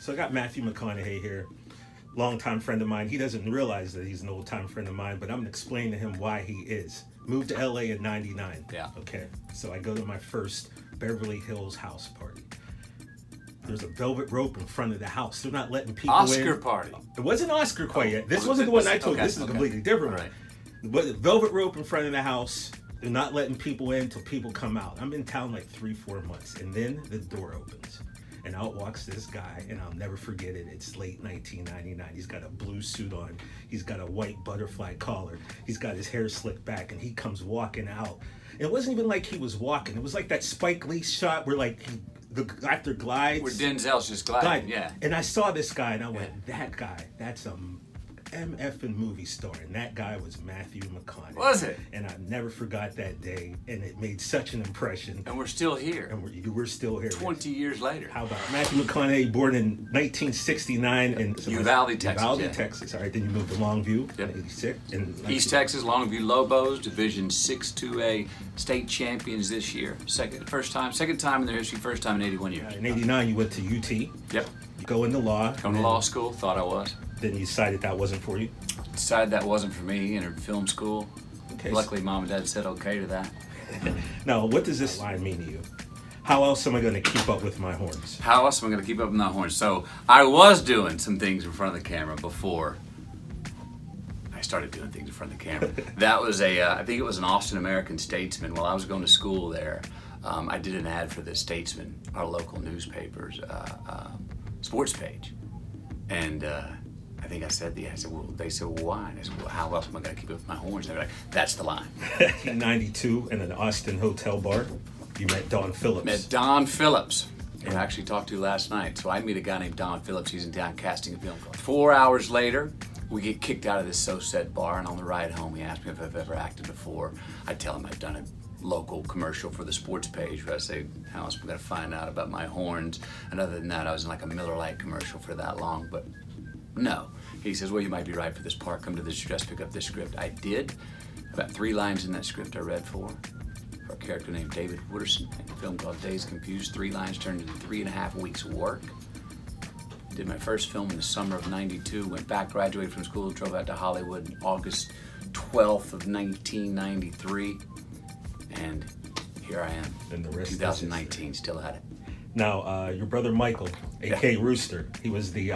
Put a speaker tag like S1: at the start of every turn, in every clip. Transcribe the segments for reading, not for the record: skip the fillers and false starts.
S1: So I got Matthew McConaughey here, longtime friend of mine. He doesn't realize that he's an old-time friend of mine, but I'm gonna explain to him why he is. Moved to LA in '99.
S2: Yeah.
S1: Okay. So I go to my first Beverly Hills house party. There's a velvet rope in front of the house. They're not letting people in.
S2: Oscar party.
S1: It wasn't Oscar quite yet. This
S2: was
S1: wasn't
S2: it?
S1: the one I
S2: Was it?
S1: told you.
S2: Okay,
S1: This is a
S2: okay.
S1: completely different
S2: All
S1: one.
S2: right.
S1: But the velvet rope in front of the house. They're not letting people in until people come out. I'm in town like 3-4 months. And then the door opens. And out walks this guy, and I'll never forget it. It's late 1999. He's got a blue suit on. He's got a white butterfly collar. He's got his hair slicked back, and he comes walking out. And it wasn't even like he was walking. It was like that Spike Lee shot where like the actor glides.
S2: Where Denzel's just gliding, yeah.
S1: And I saw this guy, and I went, that guy, that's a MFing movie star, and that guy was Matthew McConaughey.
S2: Was it?
S1: And I never forgot that day, and it made such an impression.
S2: And we're still here.
S1: And we're still here.
S2: 20 years later.
S1: How about Matthew McConaughey, born in 1969 in
S2: Uvalde, Texas.
S1: Uvalde, Texas. All right, then you moved to Longview in '86.
S2: East Texas, Longview Lobos, Division 6-2A state champions this year. Second time in their history, first time in 81 years.
S1: In '89, you went to UT.
S2: Yep.
S1: You go into law.
S2: Going to law school, thought I was.
S1: Then you decided that wasn't for you.
S2: Decided that wasn't for me, entered film school.
S1: Okay.
S2: Luckily, mom and dad said okay to that.
S1: Now, what does this line mean to you? How else am I going to keep up with my horns?
S2: How else am I going to keep up with my horns? So I was doing some things in front of the camera before I started doing things in front of the camera. That was I think it was an Austin American-Statesman. While I was going to school there, I did an ad for the Statesman, our local newspaper's sports page. And I think I said, well, they said, well, why? And I said, well, how else am I going to keep up with my horns? And they were like, that's the line.
S1: In '92, in an Austin hotel bar, you met Don Phillips.
S2: Met Don Phillips, who I actually talked to last night. So I meet a guy named Don Phillips. He's in town casting a film. 4 hours later, we get kicked out of this So-Said bar, and on the ride home, he asked me if I've ever acted before. I tell him I've done a local commercial for the sports page where I say, how else am I going to find out about my horns? And other than that, I was in like a Miller Lite commercial for that long, but no. He says, well, you might be right for this part. Come to this address, pick up this script. I did. About 3 lines in that script I read for a character named David Wooderson in a film called Dazed and Confused. 3 lines turned into 3.5 weeks of work. Did my first film in the summer of '92. Went back, graduated from school, drove out to Hollywood August 12th of 1993. And here I am,
S1: And the rest
S2: 2019, still at it.
S1: Now, your brother Michael, a.k.a. Rooster, he was the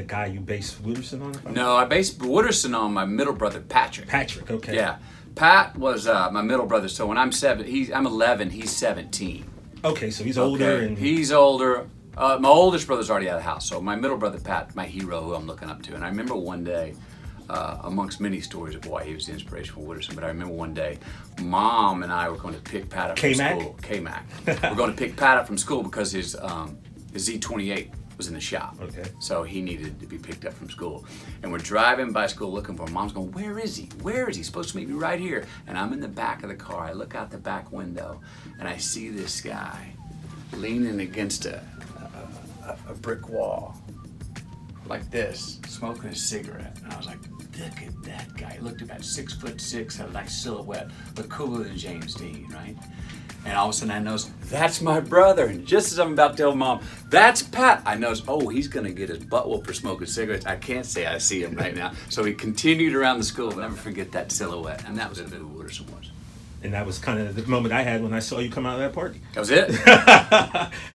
S1: guy you based Wooderson on?
S2: No, I based Wooderson on my middle brother, Patrick.
S1: Patrick, okay.
S2: Yeah. Pat was my middle brother, so when I'm 11, he's 17.
S1: Okay, so he's older.
S2: Okay.
S1: And
S2: He's older. My oldest brother's already out of the house, so my middle brother, Pat, my hero, who I'm looking up to. And I remember one day, amongst many stories of why he was the inspiration for Wooderson, but I remember one day, Mom and I were going to pick Pat up from school. K-Mac. We're going to pick Pat up from school because his Z28 was in the shop.
S1: Okay.
S2: So he needed to be picked up from school. And we're driving by school looking for him. Mom's going, where is he? Where is he? He's supposed to meet me right here. And I'm in the back of the car. I look out the back window and I see this guy leaning against a brick wall like this, smoking a cigarette. And I was like, look at that guy. He looked about 6'6", had a nice silhouette, looked cooler than James Dean, right? And all of a sudden I notice, that's my brother. And just as I'm about to tell Mom, that's Pat, I notice, oh, he's gonna get his butt whooped for smoking cigarettes. I can't say I see him right now. So he continued around the school. I'll never forget that silhouette. And that was a bit of Wooderson was.
S1: that was kind of the moment I had when I saw you come out of that party.
S2: That was it.